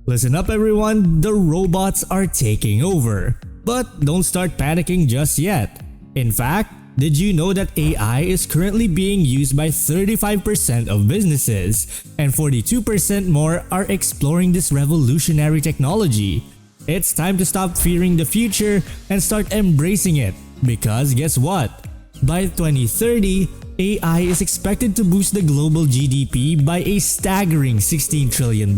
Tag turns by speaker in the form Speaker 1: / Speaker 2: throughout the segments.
Speaker 1: Listen up everyone, the robots are taking over. But don't start panicking just yet. In fact, did you know that AI is currently being used by 35% of businesses, and 42% more are exploring this revolutionary technology? It's time to stop fearing the future and start embracing it, because guess what? By 2030, AI is expected to boost the global GDP by a staggering $16 trillion.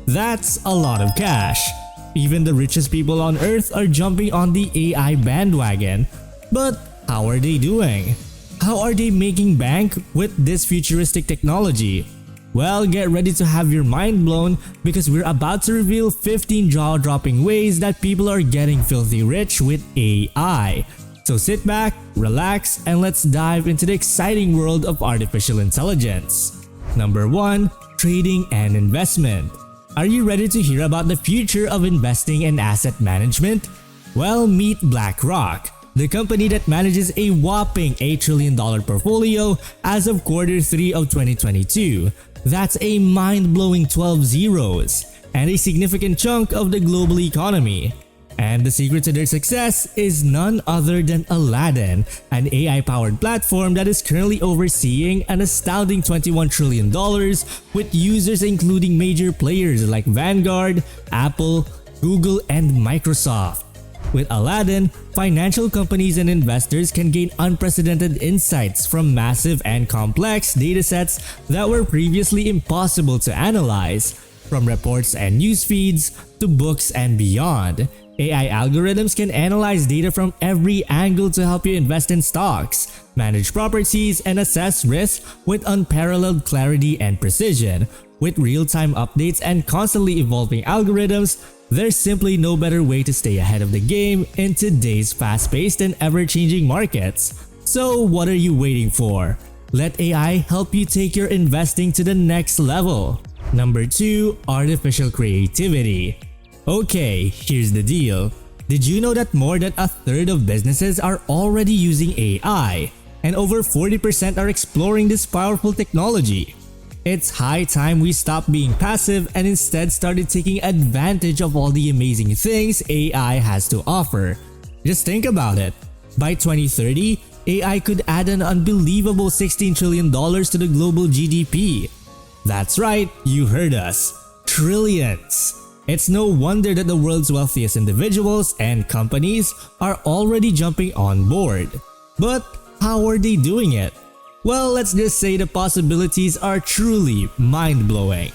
Speaker 1: That's a lot of cash. Even the richest people on Earth are jumping on the AI bandwagon. But how are they doing? How are they making bank with this futuristic technology? Well, get ready to have your mind blown because we're about to reveal 15 jaw-dropping ways that people are getting filthy rich with AI. So sit back, relax, and let's dive into the exciting world of artificial intelligence. Number 1. Trading and investment. Are you ready to hear about the future of investing and asset management? Well, meet BlackRock, the company that manages a whopping $8 trillion portfolio as of Q3 of 2022. That's a mind-blowing 12 zeros, and a significant chunk of the global economy. And the secret to their success is none other than Aladdin, an AI-powered platform that is currently overseeing an astounding $21 trillion with users including major players like Vanguard, Apple, Google, and Microsoft. With Aladdin, financial companies and investors can gain unprecedented insights from massive and complex datasets that were previously impossible to analyze, from reports and news feeds to books and beyond. AI algorithms can analyze data from every angle to help you invest in stocks, manage properties, and assess risk with unparalleled clarity and precision. With real-time updates and constantly evolving algorithms, there's simply no better way to stay ahead of the game in today's fast-paced and ever-changing markets. So what are you waiting for? Let AI help you take your investing to the next level. Number 2. Artificial creativity. Okay, here's the deal. Did you know that more than a third of businesses are already using AI, and over 40% are exploring this powerful technology? It's high time we stop being passive and instead started taking advantage of all the amazing things AI has to offer. Just think about it. By 2030, AI could add an unbelievable $16 trillion to the global GDP. That's right, you heard us. Trillions. It's no wonder that the world's wealthiest individuals and companies are already jumping on board. But how are they doing it? Well, let's just say the possibilities are truly mind-blowing.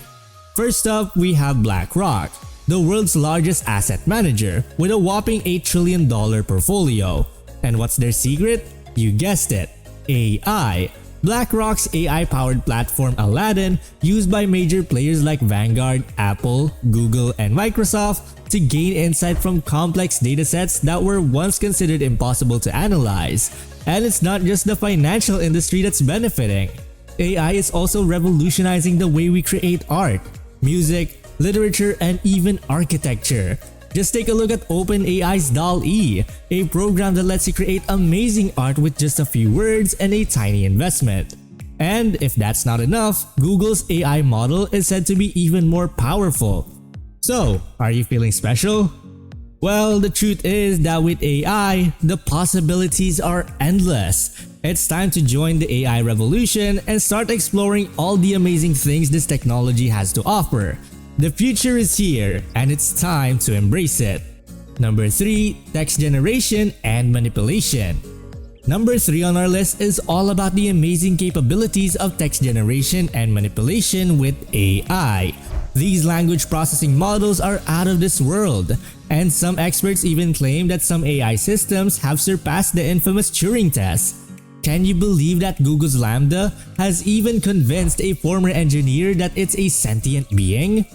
Speaker 1: First up, we have BlackRock, the world's largest asset manager with a whopping $8 trillion portfolio. And what's their secret? You guessed it, AI. BlackRock's AI-powered platform Aladdin, used by major players like Vanguard, Apple, Google, and Microsoft to gain insight from complex datasets that were once considered impossible to analyze. And it's not just the financial industry that's benefiting. AI is also revolutionizing the way we create art, music, literature, and even architecture. Just take a look at OpenAI's DALL-E, a program that lets you create amazing art with just a few words and a tiny investment. And if that's not enough, Google's AI model is said to be even more powerful. So, are you feeling special? Well, the truth is that with AI, the possibilities are endless. It's time to join the AI revolution and start exploring all the amazing things this technology has to offer. The future is here, and it's time to embrace it. Number 3. Text generation and manipulation. Number 3 on our list is all about the amazing capabilities of text generation and manipulation with AI. These language processing models are out of this world, and some experts even claim that some AI systems have surpassed the infamous Turing test. Can you believe that Google's Lambda has even convinced a former engineer that it's a sentient being?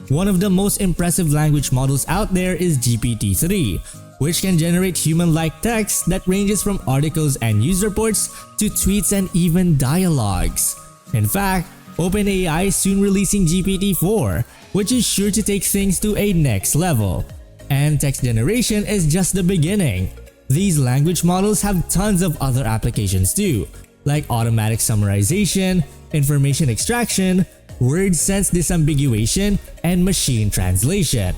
Speaker 1: One of the most impressive language models out there is GPT-3, which can generate human-like text that ranges from articles and news reports to tweets and even dialogues. In fact, OpenAI is soon releasing GPT-4, which is sure to take things to a next level. And text generation is just the beginning. These language models have tons of other applications too, like automatic summarization, information extraction, word sense disambiguation, and machine translation.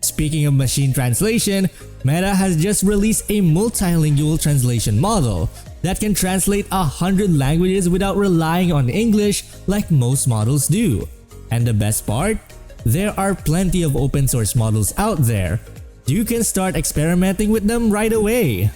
Speaker 1: Speaking of machine translation, Meta has just released a multilingual translation model that can translate 100 languages without relying on English like most models do. And the best part? There are plenty of open source models out there. You can start experimenting with them right away.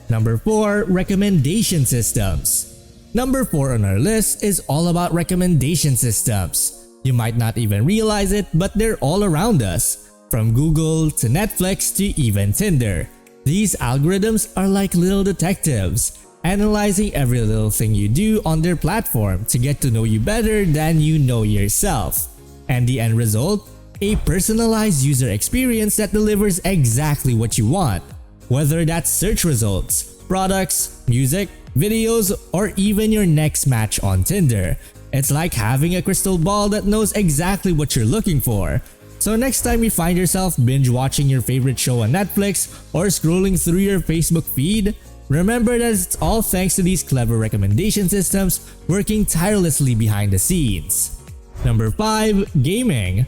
Speaker 1: Number 4. Recommendation systems. Number 4 on our list is all about recommendation systems. You might not even realize it, but they're all around us. From Google to Netflix to even Tinder. These algorithms are like little detectives, analyzing every little thing you do on their platform to get to know you better than you know yourself. And the end result? A personalized user experience that delivers exactly what you want. Whether that's search results, products, music, videos, or even your next match on Tinder. It's like having a crystal ball that knows exactly what you're looking for. So next time you find yourself binge watching your favorite show on Netflix or scrolling through your Facebook feed, remember that it's all thanks to these clever recommendation systems working tirelessly behind the scenes. Number 5. Gaming.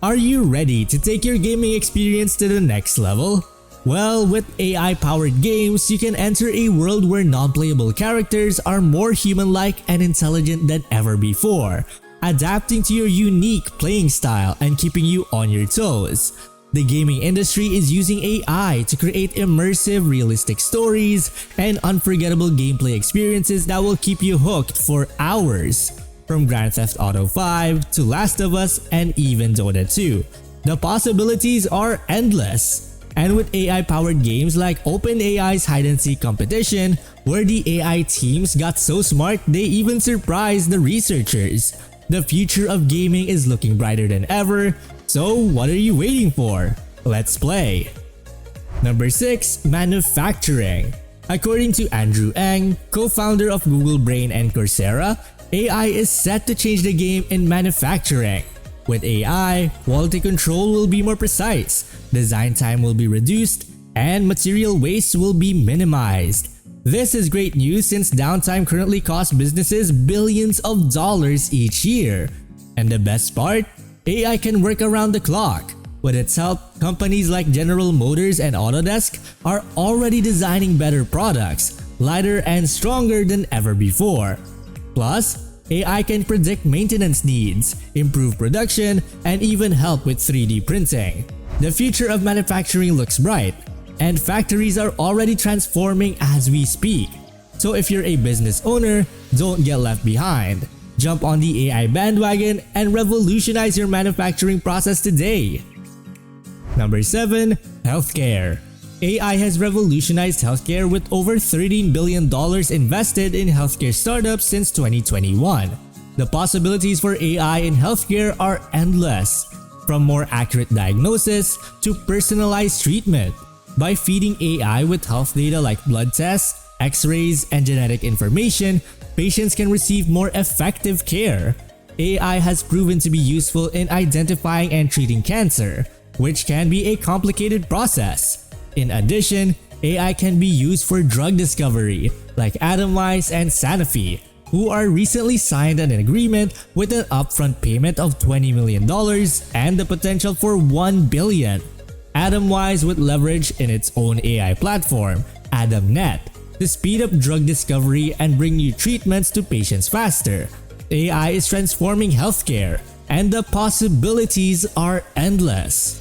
Speaker 1: Are you ready to take your gaming experience to the next level? Well, with AI-powered games, you can enter a world where non-playable characters are more human-like and intelligent than ever before, adapting to your unique playing style and keeping you on your toes. The gaming industry is using AI to create immersive, realistic stories and unforgettable gameplay experiences that will keep you hooked for hours. From Grand Theft Auto 5 to Last of Us and even Dota 2, the possibilities are endless. And with AI-powered games like OpenAI's hide-and-seek competition, where the AI teams got so smart they even surprised the researchers. The future of gaming is looking brighter than ever, so what are you waiting for? Let's play! Number 6. Manufacturing. According to Andrew Ng, co-founder of Google Brain and Coursera, AI is set to change the game in manufacturing. With AI, quality control will be more precise, design time will be reduced, and material waste will be minimized. This is great news since downtime currently costs businesses billions of dollars each year. And the best part? AI can work around the clock. With its help, companies like General Motors and Autodesk are already designing better products, lighter and stronger than ever before. Plus, AI can predict maintenance needs, improve production, and even help with 3D printing. The future of manufacturing looks bright, and factories are already transforming as we speak. So if you're a business owner, don't get left behind. Jump on the AI bandwagon and revolutionize your manufacturing process today. Number 7. Healthcare. AI has revolutionized healthcare with over $13 billion invested in healthcare startups since 2021. The possibilities for AI in healthcare are endless, from more accurate diagnosis to personalized treatment. By feeding AI with health data like blood tests, x-rays, and genetic information, patients can receive more effective care. AI has proven to be useful in identifying and treating cancer, which can be a complicated process. In addition, AI can be used for drug discovery, like Atomwise and Sanofi, who are recently signed an agreement with an upfront payment of $20 million and the potential for $1 billion. Atomwise would leverage in its own AI platform, AtomNet, to speed up drug discovery and bring new treatments to patients faster. AI is transforming healthcare, and the possibilities are endless.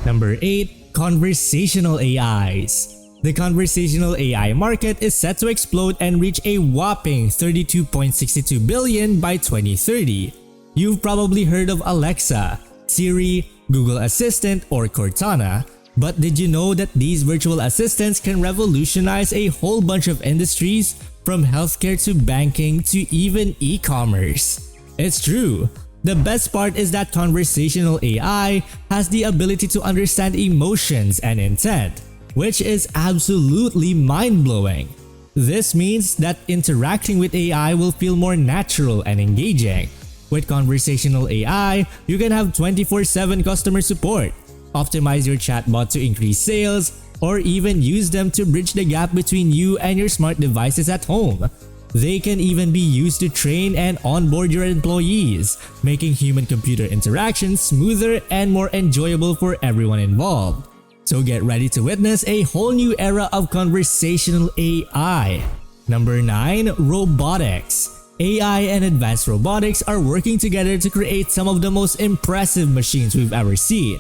Speaker 1: Number 8. Conversational AIs. The conversational AI market is set to explode and reach a whopping $32.62 billion by 2030. You've probably heard of Alexa, Siri, Google Assistant, or Cortana. But did you know that these virtual assistants can revolutionize a whole bunch of industries, from healthcare to banking to even e-commerce? It's true. The best part is that conversational AI has the ability to understand emotions and intent, which is absolutely mind-blowing. This means that interacting with AI will feel more natural and engaging. With conversational AI, you can have 24/7 customer support, optimize your chatbot to increase sales, or even use them to bridge the gap between you and your smart devices at home. They can even be used to train and onboard your employees, making human-computer interactions smoother and more enjoyable for everyone involved. So get ready to witness a whole new era of conversational AI. Number 9. Robotics. AI and advanced robotics are working together to create some of the most impressive machines we've ever seen.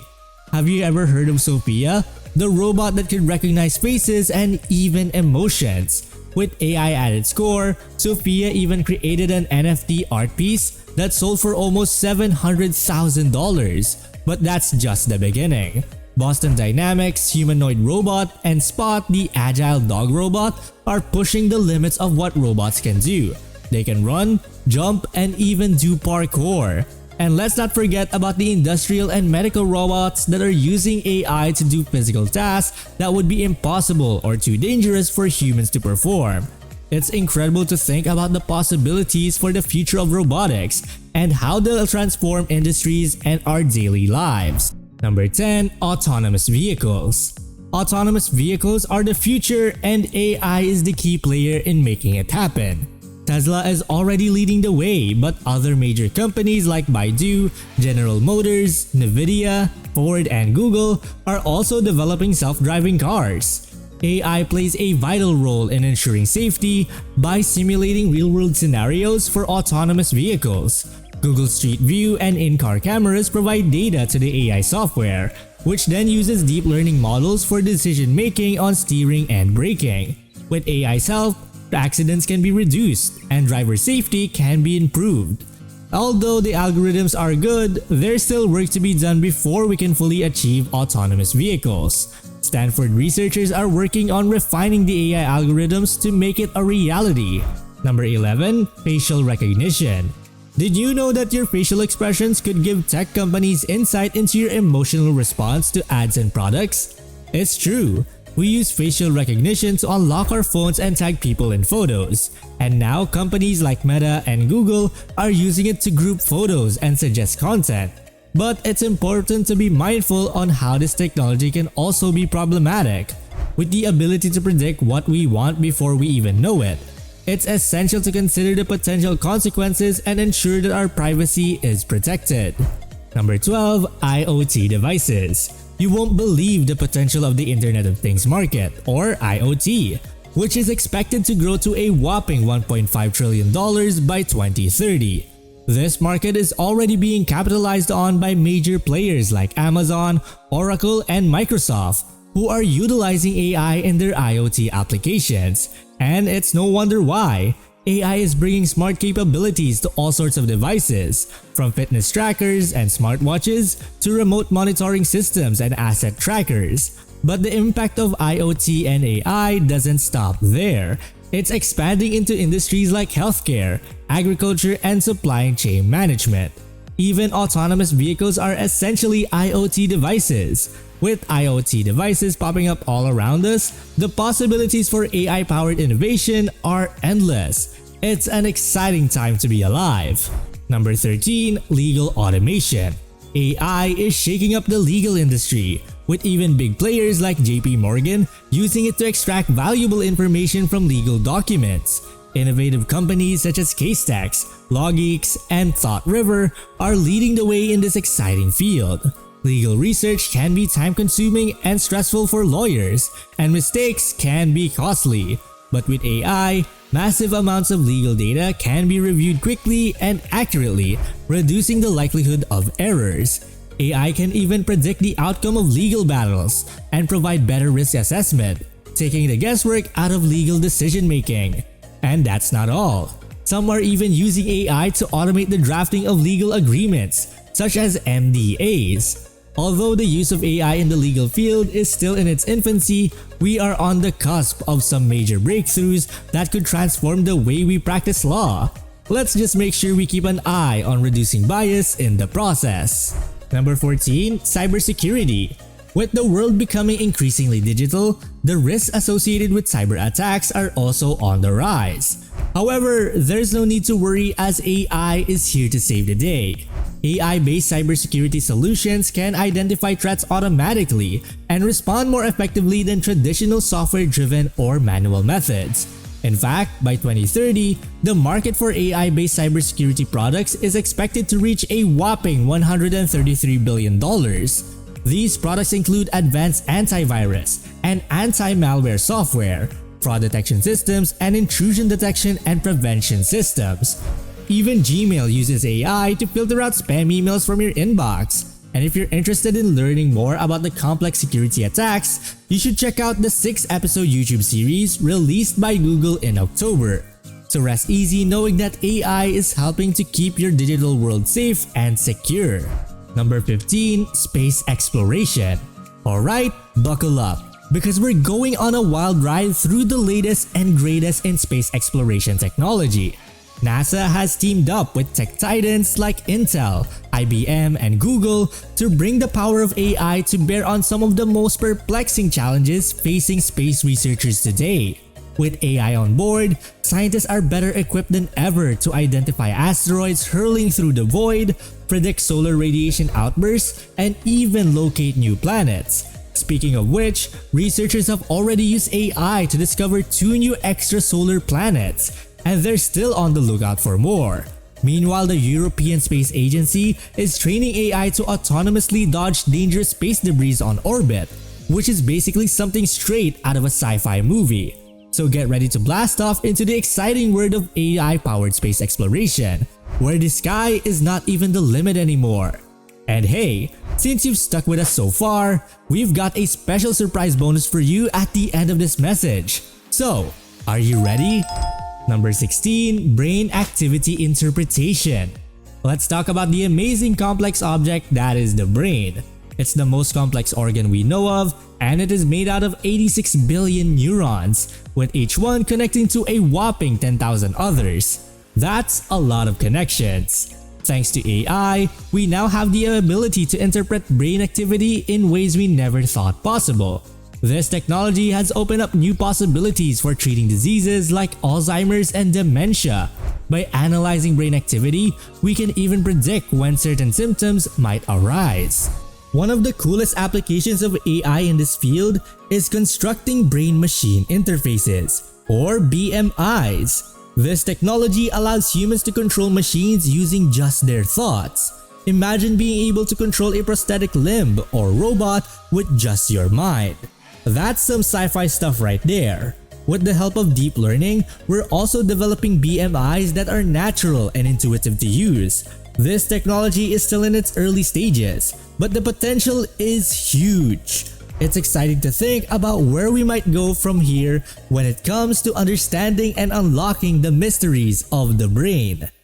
Speaker 1: Have you ever heard of Sophia? The robot that can recognize faces and even emotions. With AI at its core, Sophia even created an NFT art piece that sold for almost $700,000. But that's just the beginning. Boston Dynamics' humanoid robot and Spot, the agile dog robot, are pushing the limits of what robots can do. They can run, jump, and even do parkour. And let's not forget about the industrial and medical robots that are using AI to do physical tasks that would be impossible or too dangerous for humans to perform. It's incredible to think about the possibilities for the future of robotics and how they'll transform industries and our daily lives. Number 10. Autonomous vehicles. Autonomous vehicles are the future and AI is the key player in making it happen. Tesla is already leading the way, but other major companies like Baidu, General Motors, Nvidia, Ford, and Google are also developing self-driving cars. AI plays a vital role in ensuring safety by simulating real-world scenarios for autonomous vehicles. Google Street View and in-car cameras provide data to the AI software, which then uses deep learning models for decision-making on steering and braking. With AI's help, accidents can be reduced and driver safety can be improved. Although the algorithms are good, there's still work to be done before we can fully achieve autonomous vehicles. Stanford researchers are working on refining the AI algorithms to make it a reality. Number 11. Facial recognition. Did you know that your facial expressions could give tech companies insight into your emotional response to ads and products? It's true. We use facial recognition to unlock our phones and tag people in photos. And now companies like Meta and Google are using it to group photos and suggest content. But it's important to be mindful on how this technology can also be problematic. With the ability to predict what we want before we even know it, it's essential to consider the potential consequences and ensure that our privacy is protected. Number 12. IoT devices. You won't believe the potential of the Internet of Things market, or IoT, which is expected to grow to a whopping $1.5 trillion by 2030. This market is already being capitalized on by major players like Amazon, Oracle, and Microsoft, who are utilizing AI in their IoT applications. And it's no wonder why. AI is bringing smart capabilities to all sorts of devices, from fitness trackers and smartwatches to remote monitoring systems and asset trackers. But the impact of IoT and AI doesn't stop there. It's expanding into industries like healthcare, agriculture, and supply chain management. Even autonomous vehicles are essentially IoT devices. With IoT devices popping up all around us, the possibilities for AI-powered innovation are endless. It's an exciting time to be alive. Number 13. Legal automation. AI is shaking up the legal industry, with even big players like JP Morgan using it to extract valuable information from legal documents. Innovative companies such as Casetext, Logix, and Thought River are leading the way in this exciting field. Legal research can be time-consuming and stressful for lawyers, and mistakes can be costly. But with AI, massive amounts of legal data can be reviewed quickly and accurately, reducing the likelihood of errors. AI can even predict the outcome of legal battles and provide better risk assessment, taking the guesswork out of legal decision-making. And that's not all. Some are even using AI to automate the drafting of legal agreements, such as NDAs. Although the use of AI in the legal field is still in its infancy, we are on the cusp of some major breakthroughs that could transform the way we practice law. Let's just make sure we keep an eye on reducing bias in the process. Number 14. Cybersecurity. With the world becoming increasingly digital, the risks associated with cyber attacks are also on the rise. However, there's no need to worry as AI is here to save the day. AI-based cybersecurity solutions can identify threats automatically and respond more effectively than traditional software-driven or manual methods. In fact, by 2030, the market for AI-based cybersecurity products is expected to reach a whopping $133 billion. These products include advanced antivirus and anti-malware software, fraud detection systems, and intrusion detection and prevention systems. Even Gmail uses AI to filter out spam emails from your inbox. And if you're interested in learning more about the complex security attacks, you should check out the 6-episode YouTube series released by Google in October. So rest easy knowing that AI is helping to keep your digital world safe and secure. Number 15. Space exploration. Alright, buckle up, because we're going on a wild ride through the latest and greatest in space exploration technology. NASA has teamed up with tech titans like Intel, IBM, and Google to bring the power of AI to bear on some of the most perplexing challenges facing space researchers today. With AI on board, scientists are better equipped than ever to identify asteroids hurling through the void, predict solar radiation outbursts, and even locate new planets. Speaking of which, researchers have already used AI to discover 2 new extrasolar planets, and they're still on the lookout for more. Meanwhile, the European Space Agency is training AI to autonomously dodge dangerous space debris on orbit, which is basically something straight out of a sci-fi movie. So get ready to blast off into the exciting world of AI-powered space exploration, where the sky is not even the limit anymore. And hey, since you've stuck with us so far, we've got a special surprise bonus for you at the end of this message. So, are you ready? Number 16. Brain activity interpretation. Let's talk about the amazing complex object that is the brain. It's the most complex organ we know of, and it is made out of 86 billion neurons, with each one connecting to a whopping 10,000 others. That's a lot of connections. Thanks to AI, we now have the ability to interpret brain activity in ways we never thought possible. This technology has opened up new possibilities for treating diseases like Alzheimer's and dementia. By analyzing brain activity, we can even predict when certain symptoms might arise. One of the coolest applications of AI in this field is constructing brain-machine interfaces, or BMIs. This technology allows humans to control machines using just their thoughts. Imagine being able to control a prosthetic limb or robot with just your mind. That's some sci-fi stuff right there. With the help of deep learning, we're also developing BMIs that are natural and intuitive to use. This technology is still in its early stages, but the potential is huge. It's exciting to think about where we might go from here when it comes to understanding and unlocking the mysteries of the brain.